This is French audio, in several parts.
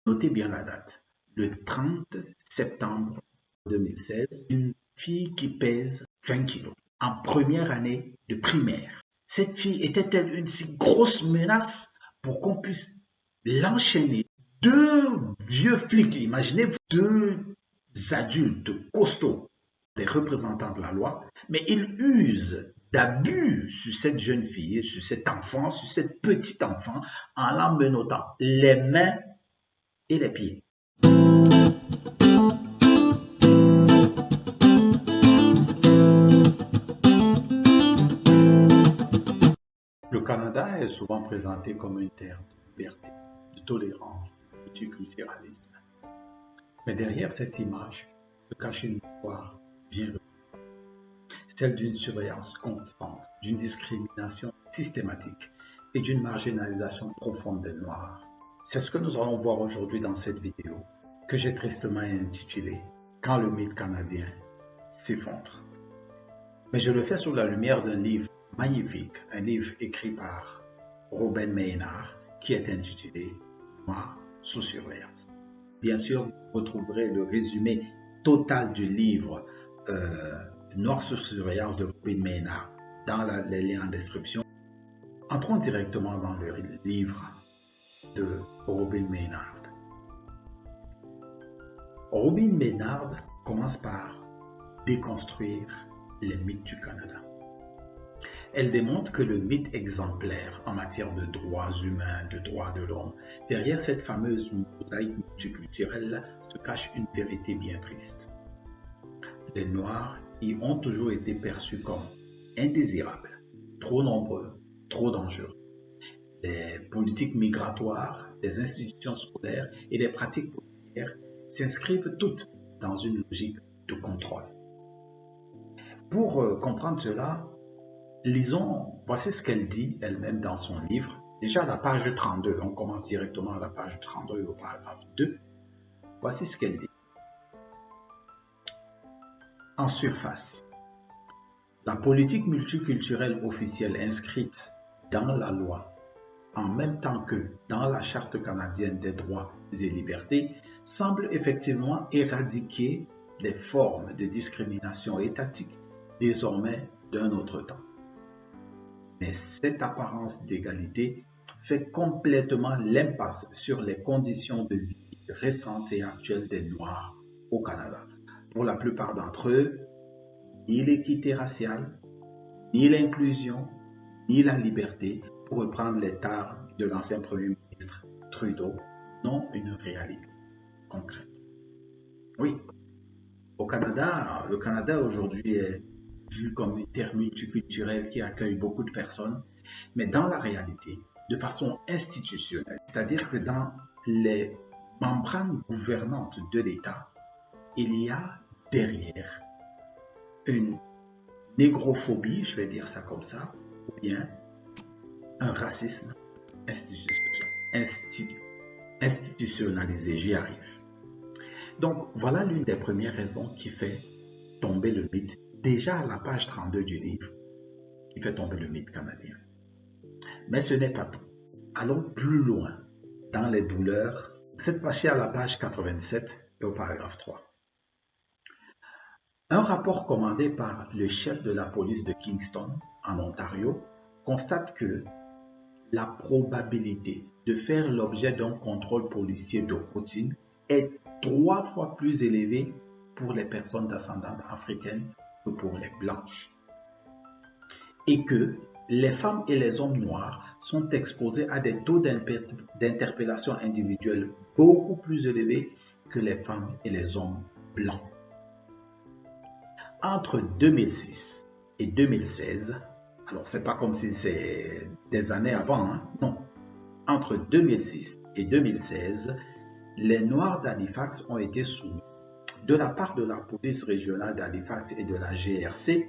Notez bien la date. Le 30 septembre 2016, une fille qui pèse 20 kilos en première année de primaire. Cette fille était-elle une si grosse menace pour qu'on puisse l'enchaîner? Deux vieux flics, imaginez-vous, deux adultes costauds, des représentants de la loi, mais ils usent d'abus sur cette jeune fille, sur cet enfant, sur cette petite enfant, en la menottant les mains et les pieds. Le Canada est souvent présenté comme une terre de liberté, de tolérance, de multiculturalisme. Mais derrière cette image se cache une histoire bien réelle, celle d'une surveillance constante, d'une discrimination systématique et d'une marginalisation profonde des Noirs. C'est ce que nous allons voir aujourd'hui dans cette vidéo, que j'ai tristement intitulée « Quand le mythe canadien s'effondre ». Mais je le fais sous la lumière d'un livre magnifique, un livre écrit par Robin Maynard, qui est intitulé « Noirs sous surveillance ». Bien sûr, vous retrouverez le résumé total du livre Noirs sous surveillance de Robin Maynard dans les liens en description. Entrons directement dans le livre de Robin Maynard. Robin Maynard commence par déconstruire les mythes du Canada. Elle démontre que le mythe exemplaire en matière de droits humains, de droits de l'homme, derrière cette fameuse mosaïque multiculturelle se cache une vérité bien triste. Les Noirs y ont toujours été perçus comme indésirables, trop nombreux, trop dangereux. Les politiques migratoires, les institutions scolaires et les pratiques policières s'inscrivent toutes dans une logique de contrôle. Pour comprendre cela, lisons, voici ce qu'elle dit elle-même dans son livre. Déjà à la page 32, on commence directement à la page 32 au paragraphe 2. Voici ce qu'elle dit. En surface, la politique multiculturelle officielle inscrite dans la loi, en même temps que dans la Charte canadienne des droits et libertés, semble effectivement éradiquer les formes de discrimination étatique désormais d'un autre temps. Mais cette apparence d'égalité fait complètement l'impasse sur les conditions de vie récentes et actuelles des Noirs au Canada. Pour la plupart d'entre eux, ni l'équité raciale, ni l'inclusion, ni la liberté, pour reprendre les termes de l'ancien Premier ministre Trudeau, n'ont une réalité concrète. Oui, au Canada, le Canada aujourd'hui est vu comme une terre multiculturelle qui accueille beaucoup de personnes, mais dans la réalité, de façon institutionnelle, c'est-à-dire que dans les membranes gouvernantes de l'État, il y a derrière une négrophobie, je vais dire ça comme ça, ou bien un racisme institutionnalisé, j'y arrive. Donc, voilà l'une des premières raisons qui fait tomber le mythe, déjà à la page 32 du livre, qui fait tomber le mythe canadien. Mais ce n'est pas tout. Allons plus loin dans les douleurs, cette fois-ci à la page 87 et au paragraphe 3. Un rapport commandé par le chef de la police de Kingston, en Ontario, constate que la probabilité de faire l'objet d'un contrôle policier de routine est 3 fois plus élevée pour les personnes d'ascendance africaine que pour les blanches. Et que les femmes et les hommes noirs sont exposés à des taux d'interpellation individuelle beaucoup plus élevés que les femmes et les hommes blancs. Entre 2006 et 2016, alors c'est pas comme si c'est des années avant, hein? Non. Entre 2006 et 2016, les Noirs d'Halifax ont été soumis, de la part de la police régionale d'Halifax et de la GRC,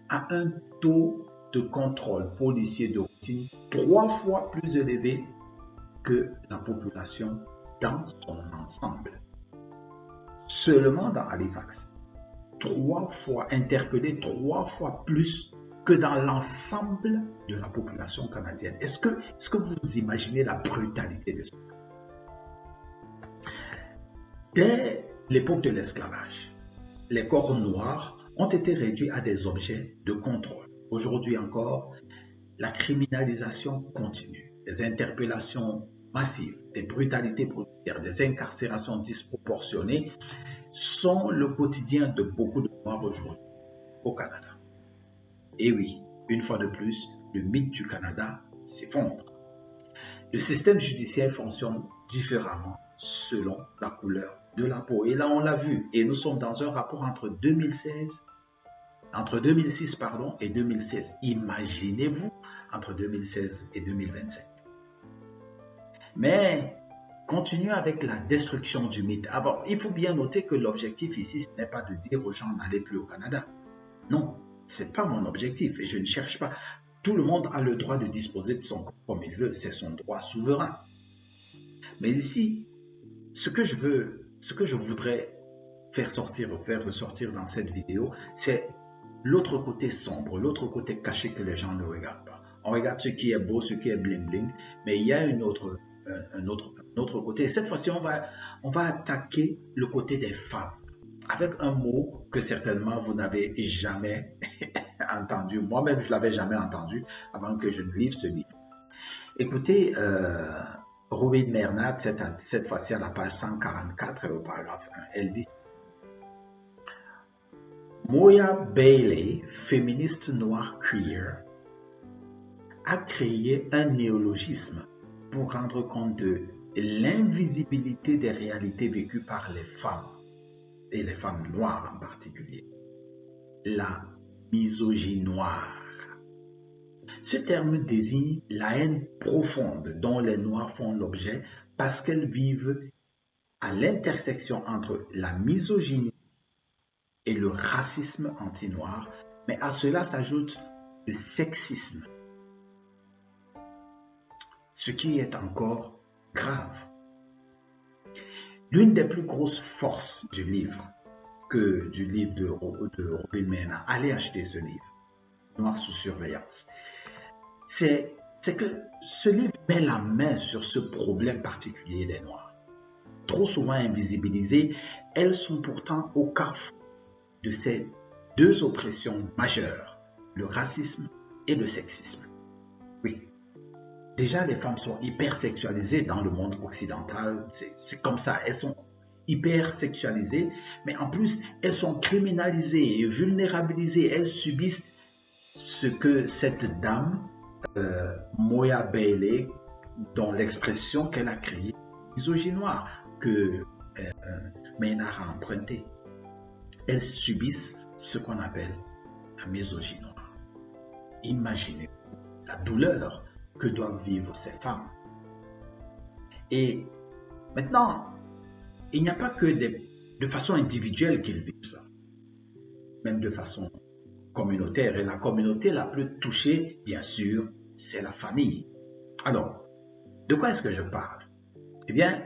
à un taux de contrôle policier de routine 3 fois plus élevé que la population dans son ensemble. Seulement dans Halifax, 3 fois interpellé, 3 fois plus que dans l'ensemble de la population canadienne. Est-ce que vous imaginez la brutalité de ça? Dès l'époque de l'esclavage, les corps noirs ont été réduits à des objets de contrôle. Aujourd'hui encore, la criminalisation continue. Des interpellations massives, des brutalités policières, des incarcérations disproportionnées sont le quotidien de beaucoup de Noirs aujourd'hui au Canada. Et oui, une fois de plus, le mythe du Canada s'effondre. Le système judiciaire fonctionne différemment selon la couleur de la peau. Et là, on l'a vu. Et nous sommes dans un rapport entre 2006 et 2016. Imaginez-vous entre 2016 et 2025. Mais continuons avec la destruction du mythe. Alors, il faut bien noter que l'objectif ici, ce n'est pas de dire aux gens n'allez plus au Canada. Non, ce n'est pas mon objectif et je ne cherche pas. Tout le monde a le droit de disposer de son corps comme il veut, c'est son droit souverain. Mais ici, ce que je voudrais faire ressortir dans cette vidéo, c'est l'autre côté sombre, l'autre côté caché que les gens ne regardent pas. On regarde ce qui est beau, ce qui est bling bling, mais il y a un autre côté. Et cette fois-ci, on va attaquer le côté des femmes avec un mot que certainement vous n'avez jamais entendu. Moi-même, je ne l'avais jamais entendu avant que je ne livre ce livre. Écoutez, Robin Bernard, cette fois-ci à la page 144 au paragraphe 1, elle dit: Moya Bailey, féministe noire queer, a créé un néologisme pour rendre compte de l'invisibilité des réalités vécues par les femmes, et les femmes noires en particulier. La misogynie noire. Ce terme désigne la haine profonde dont les Noirs font l'objet parce qu'elles vivent à l'intersection entre la misogynie et le racisme anti-noir, mais à cela s'ajoute le sexisme, ce qui est encore grave. L'une des plus grosses forces du livre de Robin Mena, allez acheter ce livre, Noir sous surveillance, c'est que ce livre met la main sur ce problème particulier des Noirs. Trop souvent invisibilisées, elles sont pourtant au carrefour de ces deux oppressions majeures, le racisme et le sexisme. Oui, déjà les femmes sont hyper sexualisées dans le monde occidental, c'est comme ça, elles sont hyper sexualisées, mais en plus elles sont criminalisées et vulnérabilisées, elles subissent ce que cette dame, Moya Bailey, dont l'expression qu'elle a créée, misogynie noire, que Maynard a emprunté. Elles subissent ce qu'on appelle la misogynie noire. Imaginez la douleur que doivent vivre ces femmes. Et maintenant, il n'y a pas que de façon individuelle qu'ils vivent ça, même de façon communautaire. Et la communauté la plus touchée, bien sûr, c'est la famille. Alors, de quoi est-ce que je parle? Eh bien,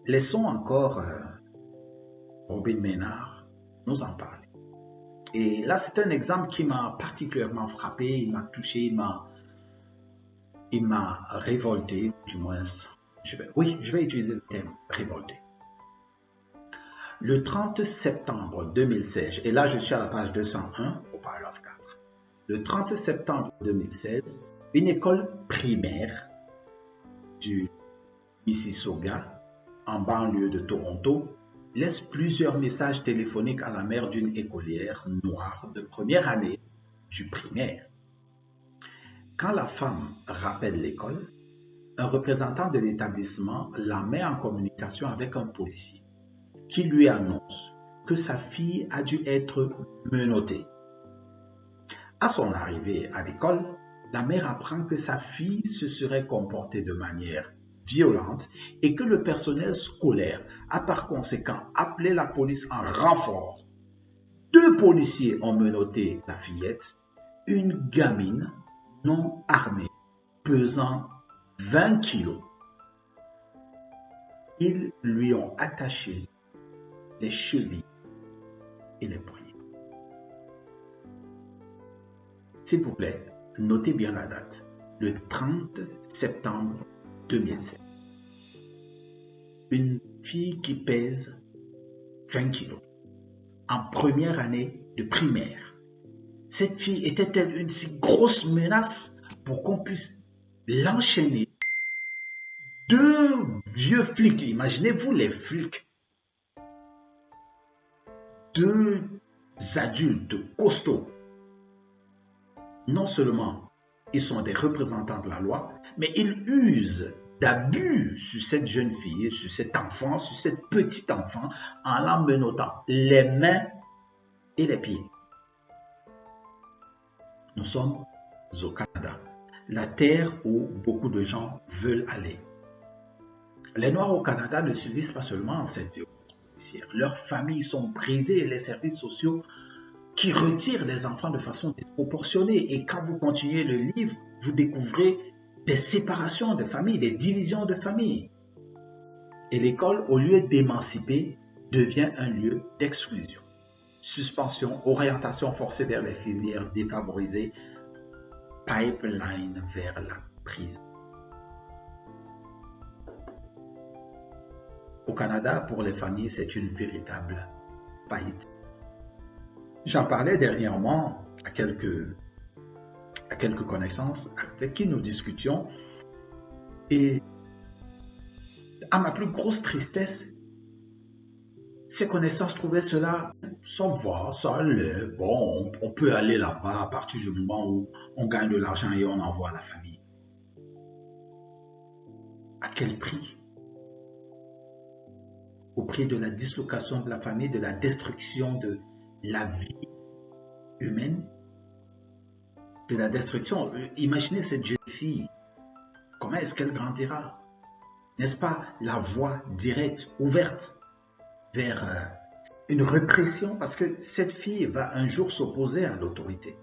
laissons encore Robin Ménard nous en parler. Et là, c'est un exemple qui m'a particulièrement frappé, il m'a touché, il m'a révolté, du moins, je vais utiliser le terme révolté. Le 30 septembre 2016, et là je suis à la page 201 au paragraphe 4, le 30 septembre 2016, une école primaire du Mississauga, en banlieue de Toronto, laisse plusieurs messages téléphoniques à la mère d'une écolière noire de première année du primaire. Quand la femme rappelle l'école, un représentant de l'établissement la met en communication avec un policier qui lui annonce que sa fille a dû être menottée. À son arrivée à l'école, la mère apprend que sa fille se serait comportée de manière violente et que le personnel scolaire a par conséquent appelé la police en renfort. 2 policiers ont menotté la fillette, une gamine non armée, pesant 20 kilos. Ils lui ont attaché les chevilles et les poignets. S'il vous plaît, notez bien la date, le 30 septembre 2007. Une fille qui pèse 20 kilos en première année de primaire. Cette fille était-elle une si grosse menace pour qu'on puisse l'enchaîner? Deux vieux flics, imaginez-vous les flics, deux adultes costauds. Non seulement ils sont des représentants de la loi, mais ils usent d'abus sur cette jeune fille, sur cet enfant, sur cette petite enfant, en la menottant les mains et les pieds. Nous sommes au Canada, la terre où beaucoup de gens veulent aller. Les Noirs au Canada ne subissent pas seulement cette violence policière. Leurs familles sont brisées et les services sociaux qui retirent les enfants de façon disproportionnée. Et quand vous continuez le livre, vous découvrez des séparations de familles, des divisions de familles. Et l'école, au lieu d'émanciper, devient un lieu d'exclusion. Suspension, orientation forcée vers les filières défavorisées, pipeline vers la prison. Au Canada, pour les familles, c'est une véritable faillite. J'en parlais dernièrement à quelques connaissances avec qui nous discutions et à ma plus grosse tristesse, ces connaissances trouvaient cela, ça va, ça allait, bon, on peut aller là-bas à partir du moment où on gagne de l'argent et on envoie à la famille. À quel prix? Au prix de la dislocation de la famille, de la destruction de la vie humaine, de la destruction. Imaginez cette jeune fille, comment est-ce qu'elle grandira? N'est-ce pas la voie directe, ouverte vers une répression? Parce que cette fille va un jour s'opposer à l'autorité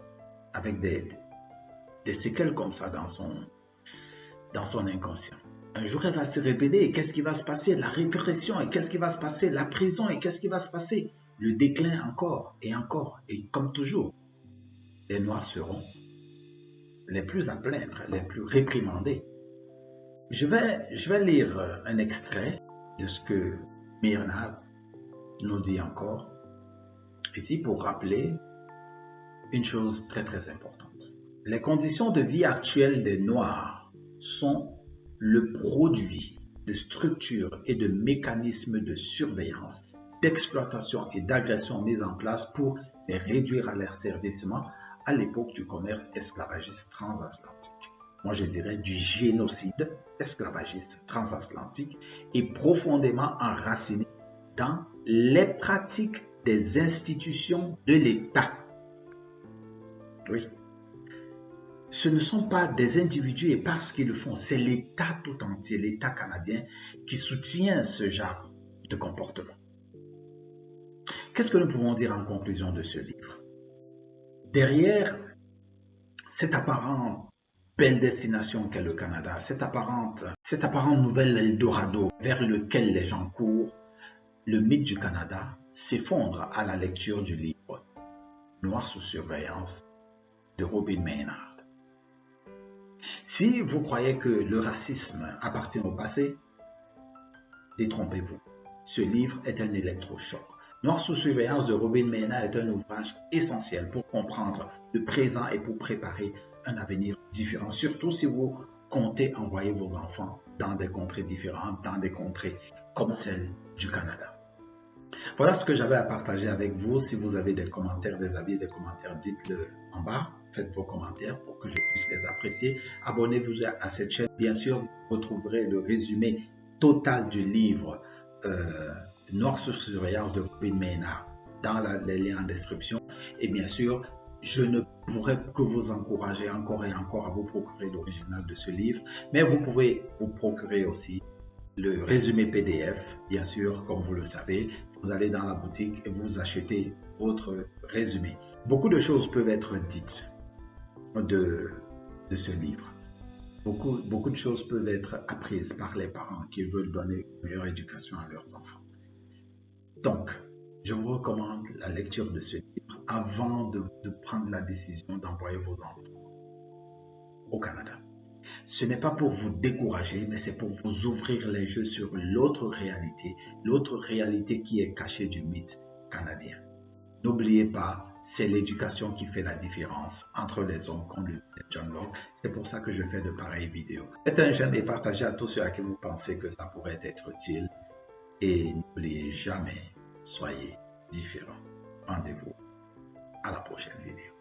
avec des séquelles comme ça dans son inconscient. Un jour, elle va se révéler et qu'est-ce qui va se passer? La répression et qu'est-ce qui va se passer? La prison et qu'est-ce qui va se passer? Le déclin encore et encore. Et comme toujours, les Noirs seront les plus à plaindre, les plus réprimandés. Je vais lire un extrait de ce que Myrna nous dit encore ici pour rappeler une chose très très importante. Les conditions de vie actuelles des Noirs sont le produit de structures et de mécanismes de surveillance, d'exploitation et d'agression mis en place pour les réduire à l'asservissement à l'époque du commerce esclavagiste transatlantique. Moi, je dirais du génocide esclavagiste transatlantique et profondément enraciné dans les pratiques des institutions de l'État. Oui. Ce ne sont pas des individus et parce qu'ils le font, c'est l'État tout entier, l'État canadien qui soutient ce genre de comportement. Qu'est-ce que nous pouvons dire en conclusion de ce livre? Derrière cette apparente belle destination qu'est le Canada, cette apparente nouvelle Eldorado vers lequel les gens courent, le mythe du Canada s'effondre à la lecture du livre Noir sous surveillance de Robin Maynard. Si vous croyez que le racisme appartient au passé, détrompez-vous. Ce livre est un électrochoc. Noir sous surveillance de Robin Maynard est un ouvrage essentiel pour comprendre le présent et pour préparer un avenir différent, surtout si vous comptez envoyer vos enfants dans des contrées différentes, dans des contrées comme celle du Canada. Voilà ce que j'avais à partager avec vous. Si vous avez des commentaires, des avis, des commentaires, dites-le en bas. Faites vos commentaires pour que je puisse les apprécier. Abonnez-vous à cette chaîne. Bien sûr, vous retrouverez le résumé total du livre Noir sous surveillance de Robin Maynard dans les liens en description. Et bien sûr, je ne pourrais que vous encourager encore et encore à vous procurer l'original de ce livre. Mais vous pouvez vous procurer aussi le résumé PDF, bien sûr, comme vous le savez. Vous allez dans la boutique et vous achetez votre résumé. Beaucoup de choses peuvent être dites de ce livre. Beaucoup de choses peuvent être apprises par les parents qui veulent donner une meilleure éducation à leurs enfants. Donc, je vous recommande la lecture de ce livre avant de prendre la décision d'envoyer vos enfants au Canada. Ce n'est pas pour vous décourager, mais c'est pour vous ouvrir les yeux sur l'autre réalité qui est cachée du mythe canadien. N'oubliez pas, c'est l'éducation qui fait la différence entre les hommes, comme le disait John Locke. C'est pour ça que je fais de pareilles vidéos. Faites un j'aime et partagez à tous ceux à qui vous pensez que ça pourrait être utile. Et n'oubliez jamais, soyez différents. Rendez-vous à la prochaine vidéo.